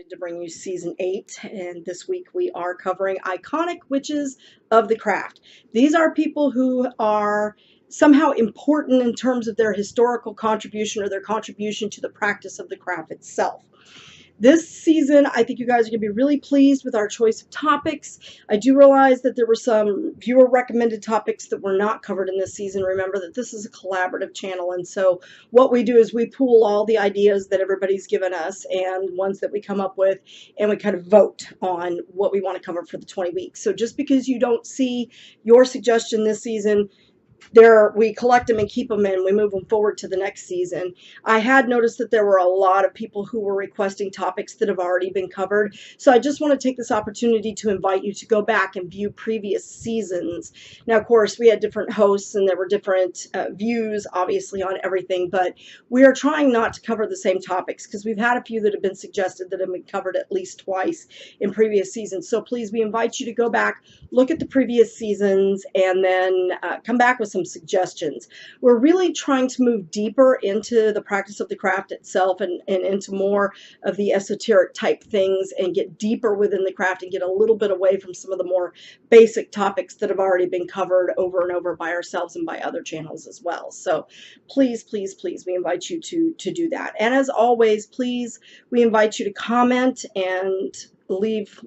excited to bring you season 8, and this week we are covering iconic witches of the craft. These are people who are somehow important in terms of their historical contribution or their contribution to the practice of the craft itself. This season, I think you guys are going to be really pleased with our choice of topics. I do realize that there were some viewer recommended topics that were not covered in this season. Remember that this is a collaborative channel, and so what we do is we pool all the ideas that everybody's given us and ones that we come up with, and we kind of vote on what we want to cover for the 20 weeks. So just because you don't see your suggestion this season, we collect them and keep them and we move them forward to the next season. I had noticed that there were a lot of people who were requesting topics that have already been covered. So I just want to take this opportunity to invite you to go back and view previous seasons. Now, of course, we had different hosts and there were different views, obviously, on everything, but we are trying not to cover the same topics because we've had a few that have been suggested that have been covered at least twice in previous seasons. So please, we invite you to go back, look at the previous seasons, and then come back with some suggestions. We're really trying to move deeper into the practice of the craft itself and into more of the esoteric type things and get deeper within the craft and get a little bit away from some of the more basic topics that have already been covered over and over by ourselves and by other channels as well. So please, please, please, we invite you to do that. And as always, please, we invite you to comment and leave,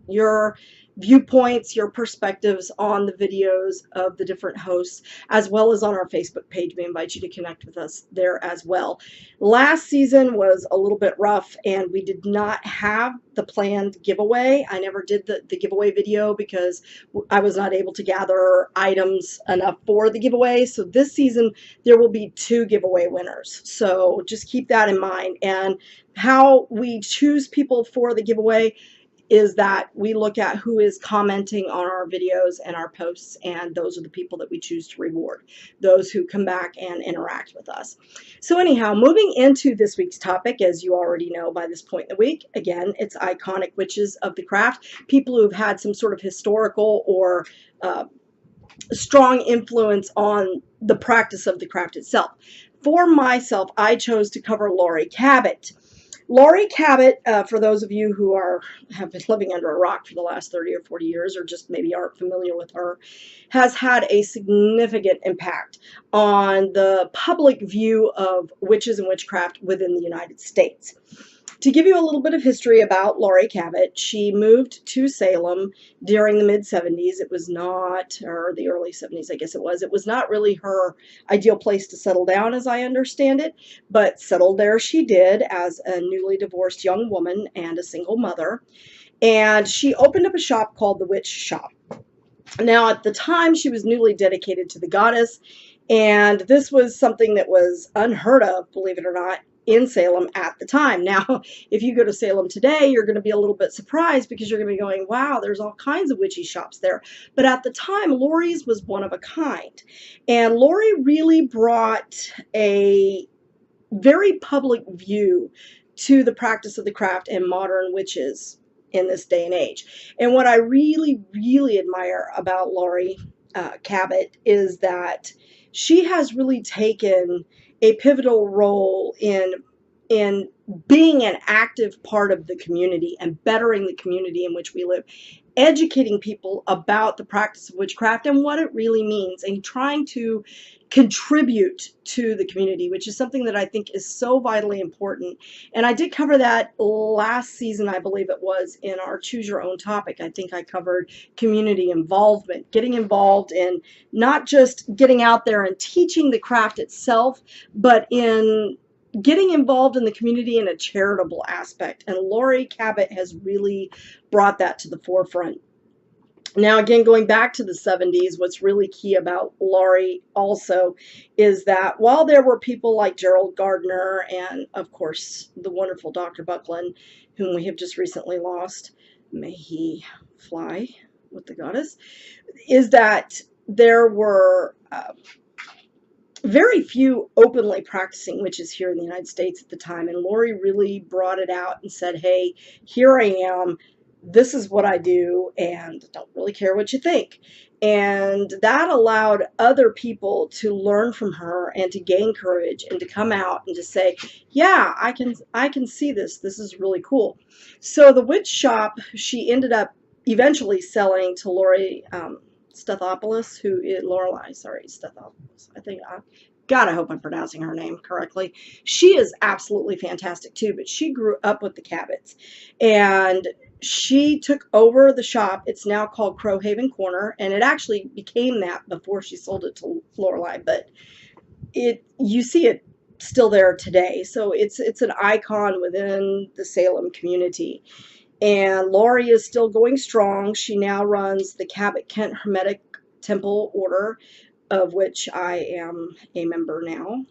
your viewpoints, your perspectives on the videos of the different hosts, as well as on our Facebook page. We invite you to connect with us there as well. Last season was a little bit rough and we did not have the planned giveaway. I never did the giveaway video because I was not able to gather items enough for the giveaway. So this season there will be 2 giveaway winners. So just keep that in mind. And how we choose people for the giveaway is that we look at who is commenting on our videos and our posts, and those are the people that we choose to reward, those who come back and interact with us. So anyhow, moving into this week's topic, as you already know by this point in the week, again, it's iconic witches of the craft, people who have had some sort of historical or strong influence on the practice of the craft itself. For myself, I chose to cover Laurie Cabot. Laurie Cabot, for those of you who have been living under a rock for the last 30 or 40 years or just maybe aren't familiar with her, has had a significant impact on the public view of witches and witchcraft within the United States. To give you a little bit of history about Laurie Cabot, she moved to Salem during the mid-70s. It was not, or the early 70s, I guess it was not really her ideal place to settle down, as I understand it, but settled there she did as a newly divorced young woman and a single mother. And she opened up a shop called the Witch Shop. Now, at the time, she was newly dedicated to the goddess, and this was something that was unheard of, believe it or not, in Salem at the time. Now, if you go to Salem today, you're going to be a little bit surprised because you're going to be going, wow, there's all kinds of witchy shops there. But at the time, Laurie's was one of a kind. And Laurie really brought a very public view to the practice of the craft and modern witches in this day and age. And what I really, really admire about Laurie Cabot is that she has really taken a pivotal role in being an active part of the community and bettering the community in which we live, educating people about the practice of witchcraft and what it really means, and trying to contribute to the community, which is something that I think is so vitally important. And I did cover that last season, I believe it was, in our Choose Your Own topic. I think I covered community involvement, getting involved in not just getting out there and teaching the craft itself, but in getting involved in the community in a charitable aspect. And Laurie Cabot has really brought that to the forefront. Now, again, going back to the 70s, what's really key about Laurie also is that while there were people like Gerald Gardner and, of course, the wonderful Dr. Buckland, whom we have just recently lost, may he fly with the goddess, is that there were very few openly practicing witches here in the United States at the time. And Laurie really brought it out and said, hey, here I am. this is what I do and don't really care what you think. And that allowed other people to learn from her and to gain courage and to come out and to say, yeah, I can see this. This is really cool. So the witch shop, she ended up eventually selling to Lori Stethopoulos, who is Lorelei, sorry, Stethopoulos. I think God, I hope I'm pronouncing her name correctly. She is absolutely fantastic too, but she grew up with the Cabots, and she took over the shop. It's now called Crowhaven Corner, and it actually became that before she sold it to Lorelei, but you see it still there today. So it's an icon within the Salem community. And Lori is still going strong. She now runs the Cabot Kent Hermetic Temple Order, of which I am a member now.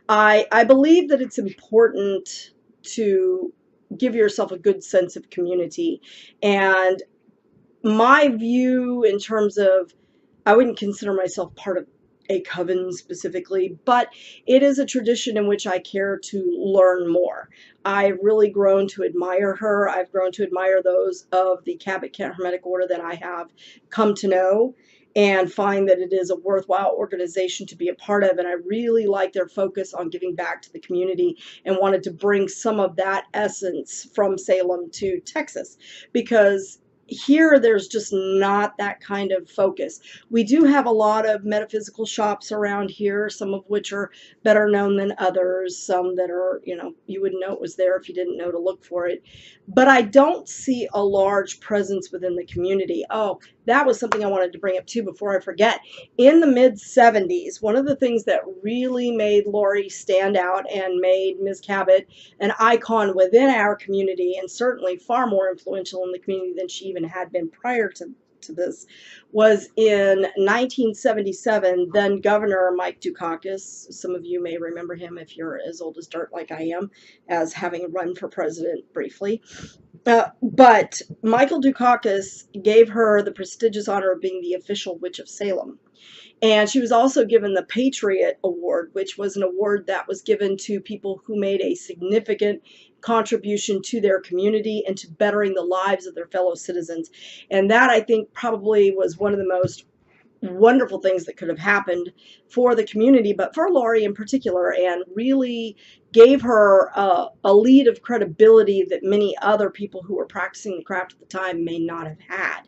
I believe that it's important to give yourself a good sense of community. And my view in terms of, I wouldn't consider myself part of a coven specifically, but it is a tradition in which I care to learn more. I've really grown to admire her. I've grown to admire those of the Cabot Kent Hermetic Order that I have come to know and find that it is a worthwhile organization to be a part of. And I really like their focus on giving back to the community and wanted to bring some of that essence from Salem to Texas, because here there's just not that kind of focus. We do have a lot of metaphysical shops around here, some of which are better known than others, some that are, you know, you wouldn't know it was there if you didn't know to look for it. But I don't see a large presence within the community. Oh, that was something I wanted to bring up too before I forget. In the mid-70s, one of the things that really made Lori stand out and made Ms. Cabot an icon within our community, and certainly far more influential in the community than she even had been prior to this, was in 1977, then Governor Mike Dukakis. Some of you may remember him if you're as old as dirt like I am, as having run for president briefly. But Michael Dukakis gave her the prestigious honor of being the official witch of Salem. And she was also given the Patriot Award, which was an award that was given to people who made a significant contribution to their community and to bettering the lives of their fellow citizens. And that, I think, probably was one of the most wonderful things that could have happened for the community, but for Lori in particular, and really gave her a lead of credibility that many other people who were practicing the craft at the time may not have had.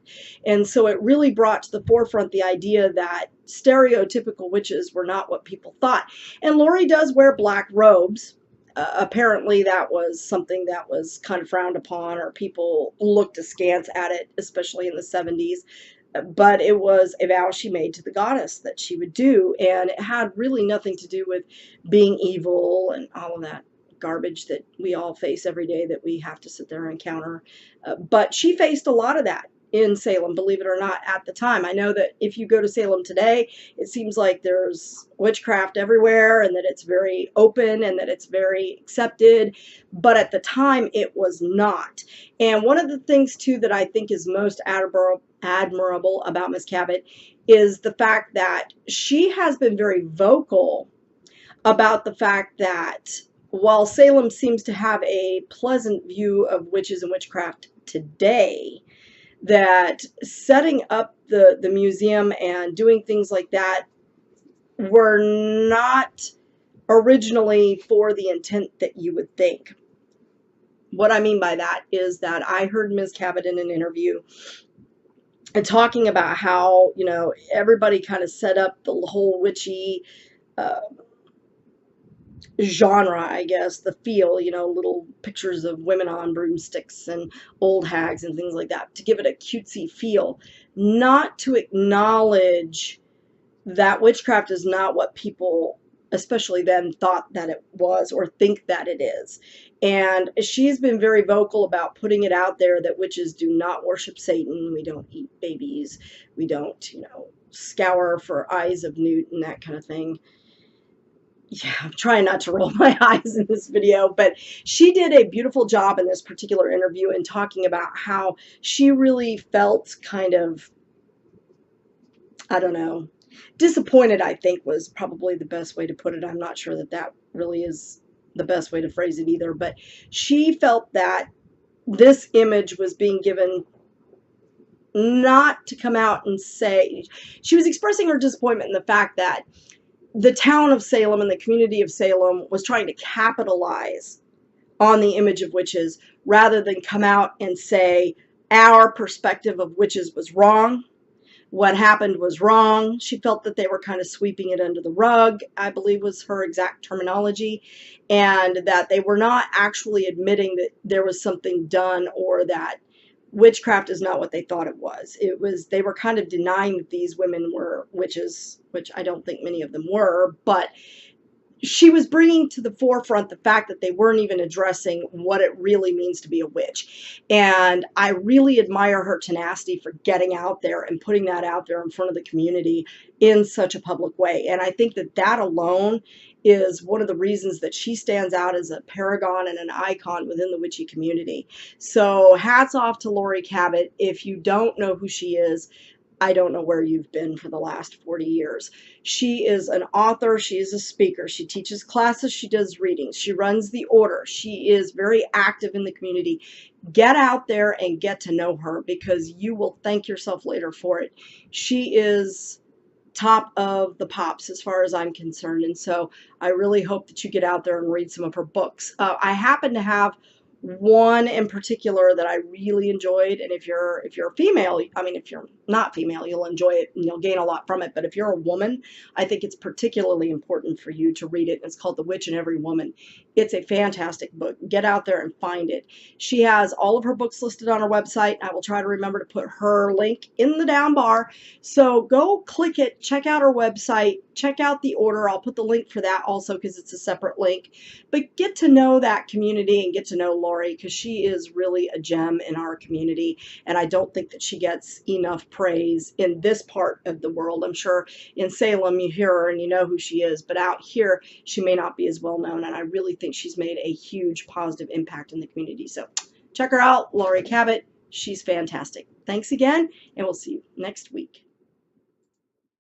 And so it really brought to the forefront the idea that stereotypical witches were not what people thought. And Lori does wear black robes. Apparently that was something that was kind of frowned upon, or people looked askance at it, especially in the 70s. But it was a vow she made to the goddess that she would do, and it had really nothing to do with being evil and all of that garbage that we all face every day that we have to sit there and encounter. But she faced a lot of that in Salem, believe it or not, at the time. I know that if you go to Salem today, it seems like there's witchcraft everywhere and that it's very open and that it's very accepted. But at the time, it was not. And one of the things, too, that I think is most admirable about Miss Cabot is the fact that she has been very vocal about the fact that while Salem seems to have a pleasant view of witches and witchcraft today, that setting up the museum and doing things like that were not originally for the intent that you would think. What I mean by that is that I heard Ms. Cabot in an interview and talking about how, you know, everybody kind of set up the whole witchy genre, I guess, the feel, you know, little pictures of women on broomsticks and old hags and things like that, to give it a cutesy feel, not to acknowledge that witchcraft is not what people, especially then, thought that it was or think that it is. And she's been very vocal about putting it out there that witches do not worship Satan. We don't eat babies. We don't, you know, scour for eyes of newt and that kind of thing. Yeah, I'm trying not to roll my eyes in this video, but she did a beautiful job in this particular interview in talking about how she really felt kind of, I don't know, disappointed, I think, was probably the best way to put it. I'm not sure that that really is the best way to phrase it either, but she felt that this image was being given not to come out and say, she was expressing her disappointment in the fact that the town of Salem and the community of Salem was trying to capitalize on the image of witches rather than come out and say our perspective of witches was wrong. What happened was wrong. She felt that they were kind of sweeping it under the rug, I believe was her exact terminology, and that they were not actually admitting that there was something done or that witchcraft is not what they thought it was. It was, they were kind of denying that these women were witches, which I don't think many of them were, but she was bringing to the forefront the fact that they weren't even addressing what it really means to be a witch. And I really admire her tenacity for getting out there and putting that out there in front of the community in such a public way. And I think that that alone is one of the reasons that she stands out as a paragon and an icon within the witchy community. So hats off to Laurie Cabot. If you don't know who she is, I don't know where you've been for the last 40 years. She is an author. She is a speaker. She teaches classes. She does readings. She runs the order. She is very active in the community. Get out there and get to know her because you will thank yourself later for it. She is top of the pops as far as I'm concerned. And so I really hope that you get out there and read some of her books. I happen to have one in particular that I really enjoyed, and if you're a female, I mean, if you're not female, you'll enjoy it and you'll gain a lot from it, but if you're a woman, I think it's particularly important for you to read it. It's called The Witch in Every Woman. It's a fantastic book. Get out there and find it. She has all of her books listed on her website. I will try to remember to put her link in the down bar, so go click it, check out her website, check out the order. I'll put the link for that also because it's a separate link, but get to know that community and get to know Laurie because she is really a gem in our community, and I don't think that she gets enough praise in this part of the world. I'm sure in Salem you hear her and you know who she is, but out here she may not be as well known, and I really think she's made a huge positive impact in the community. So check her out, Laurie Cabot. She's fantastic. Thanks again, and we'll see you next week.